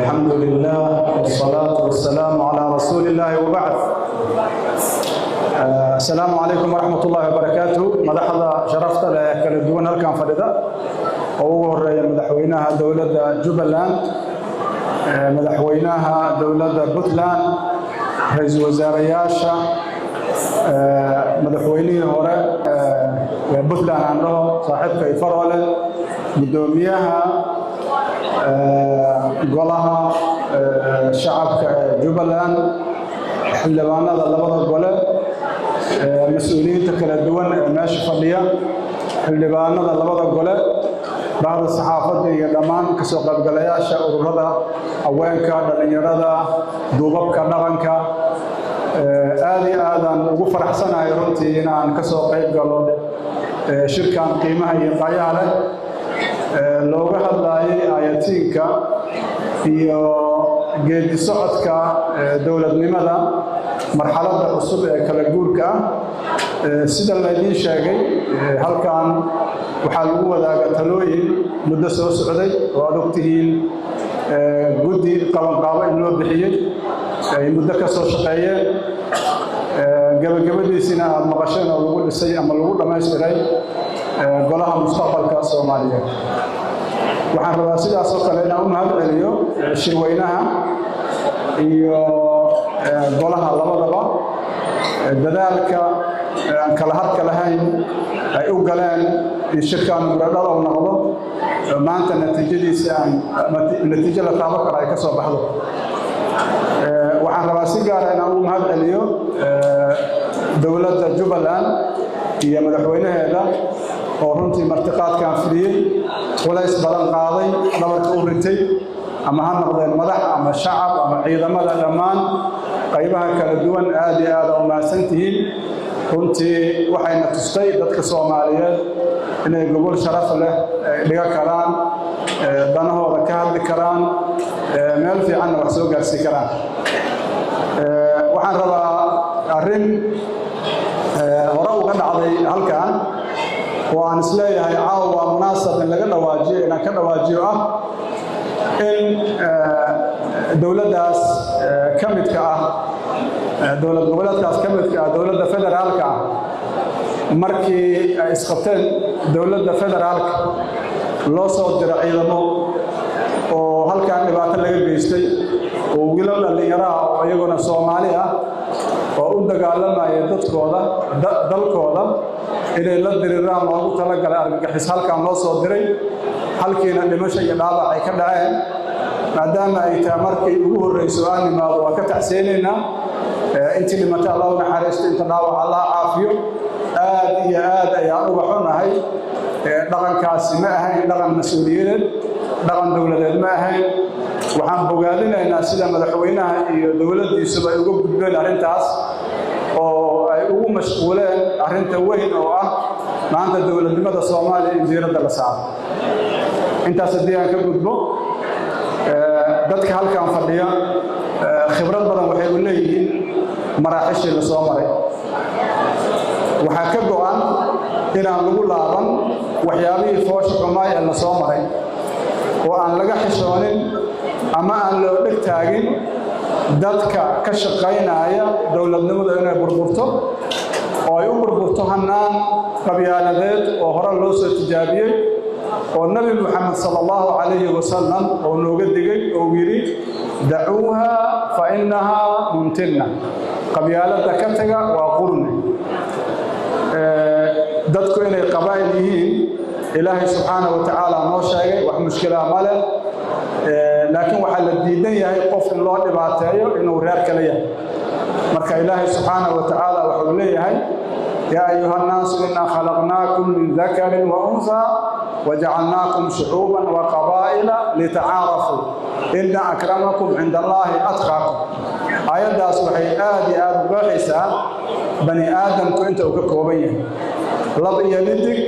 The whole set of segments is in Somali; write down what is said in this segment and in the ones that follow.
الحمد لله والصلاة والسلام على رسول الله وبعد. السلام عليكم ورحمة الله وبركاته. مدحضة شرفت كالدون هالكان فريدة وهو مدحوينها دولة جبلان، مدحوينها دولة بوتلان، رئيس وزراء مدحوينيه هراء بوتلان عنده صاحب كيفرولة قدوميها golaha shacabka Jubbaland xildhibaanada labada gole mas'uuliyiinta kala duwan ee meesha fadhiya xildhibaanada labada gole bacda saxaafadda iyo dhammaan ka soo qaybgalayaasha ururada haweenka dhalinyarada duubabka dhaqanka aad iyo aadaan ugu faraxsanahay runtii inaan ka soo qayb galo shirkan qiimaha iyo qaayaha leh looga hadlayay ayatiinka iyo geedi socodka dowladnimada marxaladda cusub ee kala guurka sida la idin sheegay halkan waxaa lagu wadaaga talooyin muddo soo socday oo aad ogtihiin guddi qabanqaabo in loo bixiyey ay muddo ka soo shaqeeyeen gabagabadiisina aad maqasheen oo lagu dhisay ama lagu dhammaystiray golaha mustaqbalka Soomaaliyeed. waxaan rabaa sidaas oo kale inaan u mahad celiyo shirweynaha iyo golaha labadaba dadaalka aan kala harka lahayn ay u galeen in shirkan muradada uu noqdo maanta natiijadiisa natiijo la taaban karo ay ka soo baxdo. waxaan rabaa si gaar ah inaan u mahad celiyo dowladda Jubbaland iyo madaxweynaheeda oo runtii martiqaadkan fidiyey walays badan qaaday dhabarka u ritay ama ha noqdeen madax ama shacab ama ciidamada dhammaan qaybaha kala duwan aad iyo aad u mahadsantihiin. runtii waxayna tustay dadka Soomaaliyeed inay gobol sharaf leh dhiga karaan danahooda ka hadli karaan meel fiican wax soo gaarsiin karaan. waxaan rabaa arrin hore uga dhacday halkan oo aan isleeyahay caawa munaasab in laga dhawaajiyo inaan ka dhawaajiyo in dowladdaas ka midka dowlad goboleedkaas ka midka dowladda federaalka markii ay isqabteen dowladda federaalka loo soo diray ciidamo oo halkan dhibaato laga geystay oo wiilal dhalinyaro oo iyaguna Soomaali oo u dagaalamaya dadkooda dalkooda inay la diriraan loogu talagalay argagixis halkan loo soo diray halkiina dhimasho iyo dhaawac ay ka dhaceen maadaama ay tahay markii ugu horreysay aan nimaado waa ka tacseenaynaa intii dhimata Allah u naxariisto inta dhaawac Allah caafiyo aad iyo aad ayaan uga xunahay dhaqankaasi ma ahayn dhaqan mas'uuliyadeed dhaqan dowladeed ma ahayn waxaan bogaadinaynaa sida madaxweynaha iyo dowladdiisuba ay uga gudbeen arrintaas oo ay ugu mashquuleen arrinta weyn oo maanta dowladnimada Soomaaliya in diiradda la saaro. intaas haddii aan ka gudbo dadka halkan fadhiya khibrad badan waxay u leeyihiin maraaxishii la soo maray. waxaa ka go'an inaan lagu laaban waxyaabihii foosha xumaay ee la soo maray oo aan laga xishoonin ama aan loo dheg taagin dadka ka shaqaynaya dowladnimada inay burburto oo ay u burburto hanaan qabyaaladeed oo hore loo soo tijaabiyey oo Nabi Muhammad sallallahu alayhi wa sallam oo nooga digay oo yiri dacuuha fa innaha mumtinna qabyaalada ka taga waa qurni dadku inay qabaayil yihiin Ilaahay subhanahu wa ta'ala noo sheegay wax mushkila ma leh laakiin waxa la diidan yahay qof in loo dhibaateeyo inuu reer kale yahay. marka Ilaahay subhanahu wa ta'ala wuxuu leeyahay ya ayuha an-nas inna khalaqnakum min dhakarin wa untha waja'alnakum shu'uban wa qabaa'ila lita'arafu inna akramakum 'inda Allahi atqakum. ayadaas waxay aad iyo aad u baaxaysaa bani aadamku inta uu ka kooban yahay lab iyo dhidig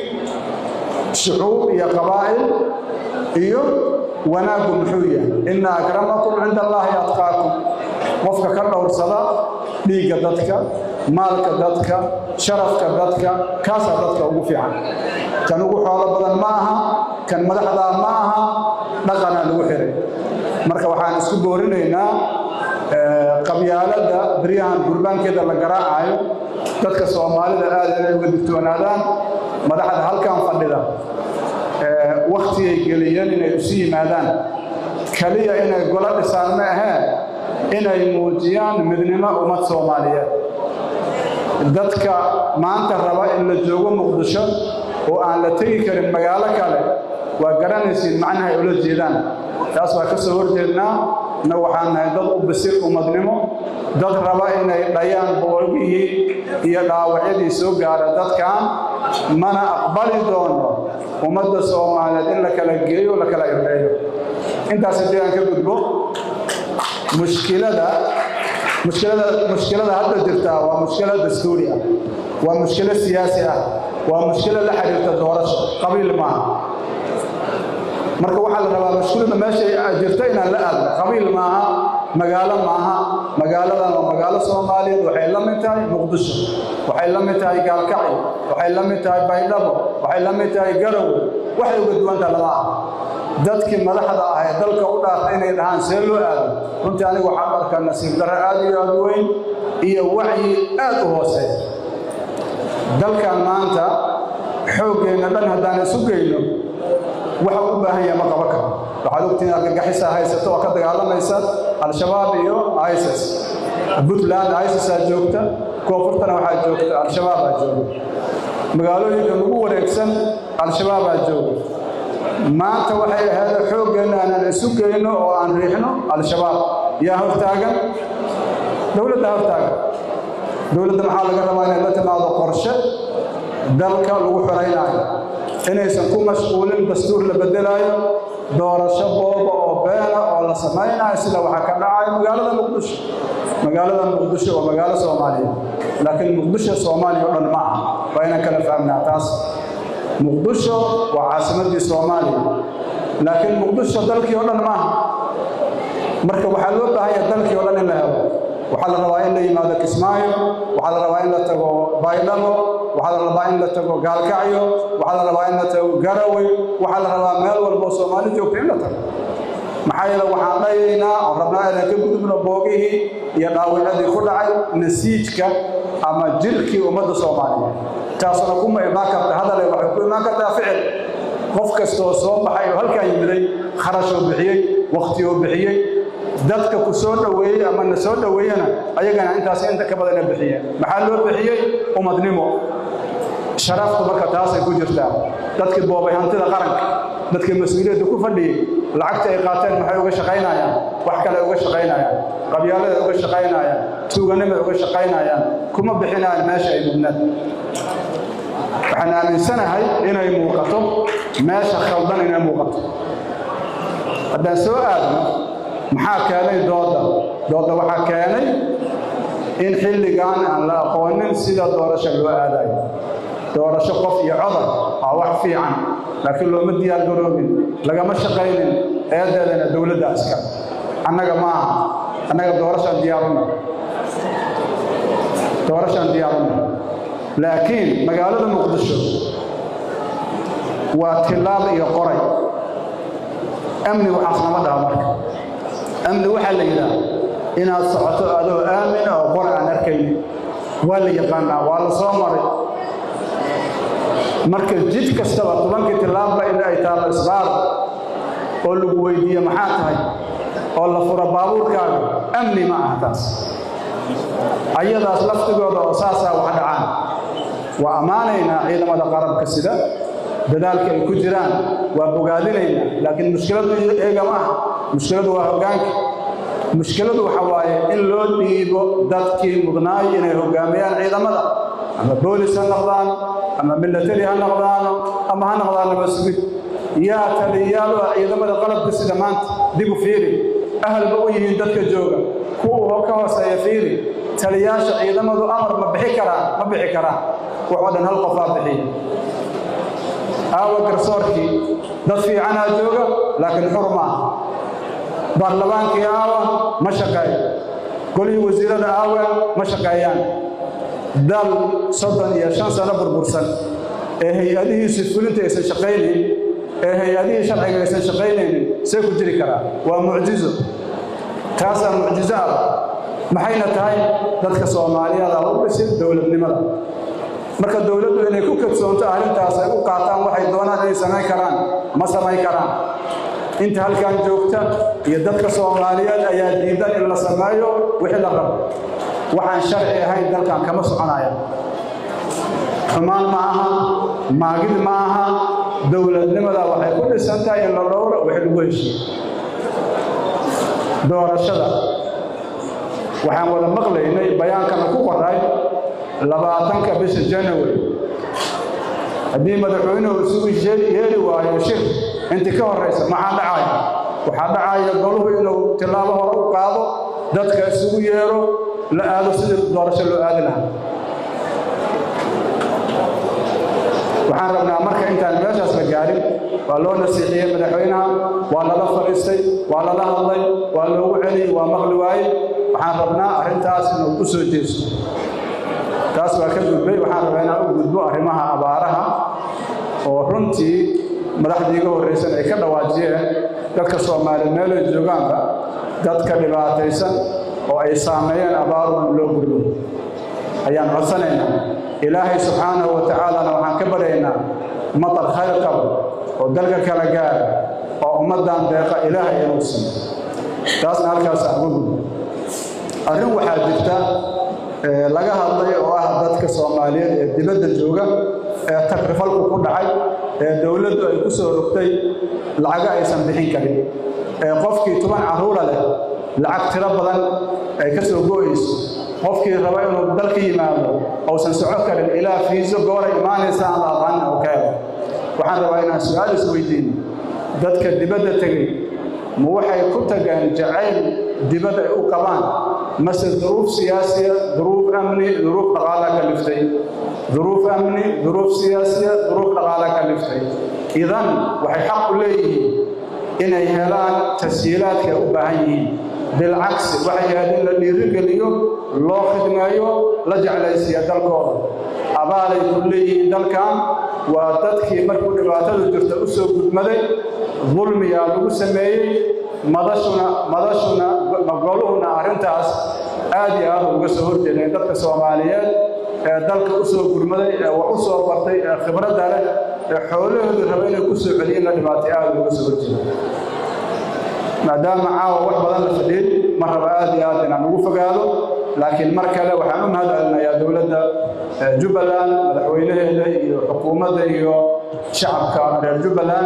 shu'ub iyo qabaa'il iyo wanaagu muxuu yahay inna akramakum 'inda Allahi atqakum. qofka ka dhowrsada dhiigga dadka maalka dadka sharafka dadka kaasa dadka ugu fiican kan ugu xoolo badan ma aha kan madaxda ma aha dhaqana lagu xiray marka waxaan isku boorinaynaa qabyaalada bariyahan gurbaankeeda la garaacayo dadka Soomaalida aad ay uga digtoonaadaan madaxda halkan fadhida waqti ay geliyeen inay u sii yimaadaan kaliya inay golo dhisaan ma aha inay muujiyaan midnimo ummad Soomaaliyeed dadka maanta raba in la joogo Muqdisho oo aan la tagi karin magaalo kale waa garanaysiin macnaha ay ula jeedaan taas waa ka soo horjeednaa waxaan nahay dad u bisil ummadnimo dad raba inay dhayaan boolgii iyo dhaawacyadii soo gaara dadkan mana aqbali doono ummadda Soomaaliyeed in la kala geeyo la kala irdheeyo intaas hadii aan ka gudbo mushkilada hadda jirta waa mushkilad dastuuri ah waa mushkilad siyaasi ah waa mushkilad la xiriirta doorasho qabiil ma marka waxa la rabaa mushkilada meesha ay jirto in la aad qabiil ma magaalo ma magaaladan waa magaalo Soomaaliyeed waxay la mid tahay Muqdisho waxay la mid tahay Gaalkacyo waxay la mid tahay Baydhabo waxay la mid tahay Garowe waxay uga duwan tahay laba dadkii madaxda ah ee dalka u dhaafay inay dhahaan see loo aado runtii anigu waxaan arkaa nasiib darro aad iyo aad weyn iyo wacyi aad u hooseeya dalkan maanta xooggeena dhan haddaan isu geyno waxa u baahan yahay ma qaba karo waxaad ogtiin argagixisa haysato oo ka dagaalamaysa al-shabaab iyo ISIS Puntland ISIS joogta koonfurtana waxaa joogta al-shabaab joogta magaalooyinka ugu wareegsan al-shabaab joogta maanta waxay ahayd xooggeena aan isu geyno oo aan riixno al-shabaab yaa hortaagan dawladda hortaagan dawladda maxaa laga rabaa inay la timaado qorshe dalka lagu xoreynayo inaysan ku mashquulin dastuur la bedelayo doorasho booba oo beena oo la samaynayo sida waxa ka dhacay magaalada Muqdisho waa magaalo Soomaaliyeed laakiin Muqdisho Soomaaliya oo dhan ma aha waa inaan kala fahamnaa taas Muqdisho waa caasimadii Soomaaliya laakiin Muqdisho dalkii oo dhan ma aha marka waxa loo baahan yahay dalkii oo dhan in la helo waxa la rabaa in la yimaado Kismaayo waxa la rabaa in la tago Baydhabo waxa la rabaa in la tago Gaalkacyo waxa la rabaa in la tago Garowe waxa la rabaa meel walba Soomaali joogto in la tago maxaa yeelay waxaan dhayaynaa oo rabnaa inaan ka gudubno boogihii iyo dhaawacyadii ku dhacay nasiijka ama jirkii ummadda Soomaaliyeed taasoo kuma imaan karta hadal ay wax ku imaan kartaa ficil qof kastoo soo baxay oo halka yimiday kharash oo bixiyay waqti oo bixiyay dadka ku soo dhaweeyay ama na soo dhaweeyana ayagana intaas inta ka badan bixiyay maxaa loo bixiyay ummadnimo sharaftu marka taas ay ku jirtaa dadkii boobay hantida qaranka dadkii mas'uuliyadda ku fadhiyay lacagta ay qaateen maxay uga shaqeynayaan wax kale uga shaqeynayaan qabyaalada uga shaqeynayaan tuuganimo uga shaqeynayaan kuma bixinaan meesha ay mudnad waxaan aaminsanahay inay muuqato meesha khaldan inay muuqato haddaan soo aadno maxaa keenay dooda waxaa keenay in xilligan aan la aqoonin sida doorasho loo aadayo doorasho qof iyo codar waa wax fiican laakiin looma diyaar garoobin lagama shaqaynin eedeedana dawladda aska annaga maaha annaga doorashaan diyaaruna laakiin magaalada Muqdisho waa tilaab iyo qoray amni waxaas nama dhaha marka amni waxaa la yidhaahdaa inaad socoto adoo aamin oo qor aan arkaynin waa la yaqaanaa waa la soo maray marka jid kastaba tobankii tilaabba in ay taalo isbaar oo lagu weydiiyo maxaa tahay oo la furo baabuurkaaga amni ma aha taas ayadaas laftigooda oo saasaa wax dhacaan waa ammaanaynaa ciidamada qarabka sida dadaalka ay ku jiraan waa bogaadinaynaa laakiin mushkiladu iyaga ma aha mushkiladu waa hoggaanka mushkiladu waxa waaye in loo dhiibo dadkii mudnaay inay hoggaamiyaan ciidamada ama boolis ha noqdaan ama military ha noqdaan ama ha noqdaan nabadgud yaa taliyaal oo ciidamada qalabka sida maanta dib u fiiri ahalba u yihiin dadka jooga kuwa ka hooseeya fiiri taliyaasha ciidamadu amar ma bixi karaan wuxuu dhan hal qof bixiya aawa garsoorkii dad fiicanaa jooga laakiin xurma baarlamaankii aawa ma shaqeeyo golihii wasiirada aawa ma shaqeeyaan dal 35 sano burbursan ee hay-adihiisu fulinta aysan shaqaynin ee hay-adihii sharciga aysan shaqaynaynin سيكون جري كرا ومعجزة تاسع معجزة محينا تاي ذاتك الصومالية هذا هو بس دولة لماذا marka dawladdu inay ku kadsoonto arrintaas ay u qaataan waxay doonaan inay sameey karaan ma sameey karaan inta halkan joogta iyo dadka Soomaaliyeed ayaa diidan in la sameeyo wixii la rabo waxaan sharci ahayn dalkan kama soconaya xumaan ma aha maagid ma aha dawladnimada waxay ku dhisan tahay in la dhowro wixii lagu heshiiyo doorashada waxaan wada maqlaynay bayaankan ku qoray 20 bisha January hadii madaxweynuhu isugu yeeri waayo shir inta ka horeysa maxaa dhacay goluhu inuu tilaabo hore u qaado dadka isugu yeero la aado sidii doorasho loo aadi lahaa waxaan rabnaa marka intaan meeshaas la gaarin waa loo nasiixiyay madaxweynaha waa la fariistay waa la hadlay waa loogu celiyay waa maqli waayay waxaan rabnaa arrintaas inuu ku soo jeesto taas waa ka gudbay waxaan rabaa inaan u gudbo arrimaha abaaraha oo runtii madaxdii ugu horreysay ay ka dhawaajiyeen dadka Soomaaliyeed meel ay joogaanba dadka dhibaataysan oo ay saameeyeen abaaruhu loo gudbo ayaan codsanaynaa ilaahay subxaanahu wa ta'aala waxaan ka baryaynaa matar khayr qabo oo dalka kala gaara oo ummadan deeqa ilaahay inuu siiyo taasna halkaas aan ugu gudbo arrin waxaa jirta laga hadlay oo ah dadka Soomaaliyeed ee dibadda jooga ee takrifalku ku dhacay ee dawladdu ay ku soo rogtay lacag aysan bixin karin ee qofkii 10 caruur leh lacag tiro badan ay ka soo gooyso qofkii raba inuu dalka yimaado oo san socod karin ilaa fiiso goor imaanaysa aan la aqaan oo kale waxaan rabaa inaan su'aal isweydiin dadka dibadda tagay ma waxay ku tagaan jacayl dibadda ay u qabaan مثل ظروف سياسية ظروف أمني ظروف قضاء كلفتي ظروف أمني ظروف سياسية ظروف قضاء كلفتي إذن وحي حق ليه إن يهلان تسهيلات كأبهين بالعكس وحي هذا اللي رجل اليوم الله خدمايه لجعل السيادة الكورة أبالي كليه دلكان وتدخي مركو لباتل جرت أسوق المدي ظلم يا لغو سميه مدشنا مقولونا أرنتاس آدي هذا وقصور جدين دلك الصوماليات دلك أسوق المدي وأسوق برتي خبرة داره حوله الربين كسر علينا دباتي آدي وقصور جدين ما دام معاه وح بدل الفديد مرة آدي نوقف قالوا لكن مركله وحنون هذا يا دولة جبلان مدحوينه حكومة شعب كامل جبلان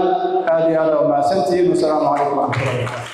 هذه هذا وما سنتي والسلام عليكم ورحمة الله وبركاته.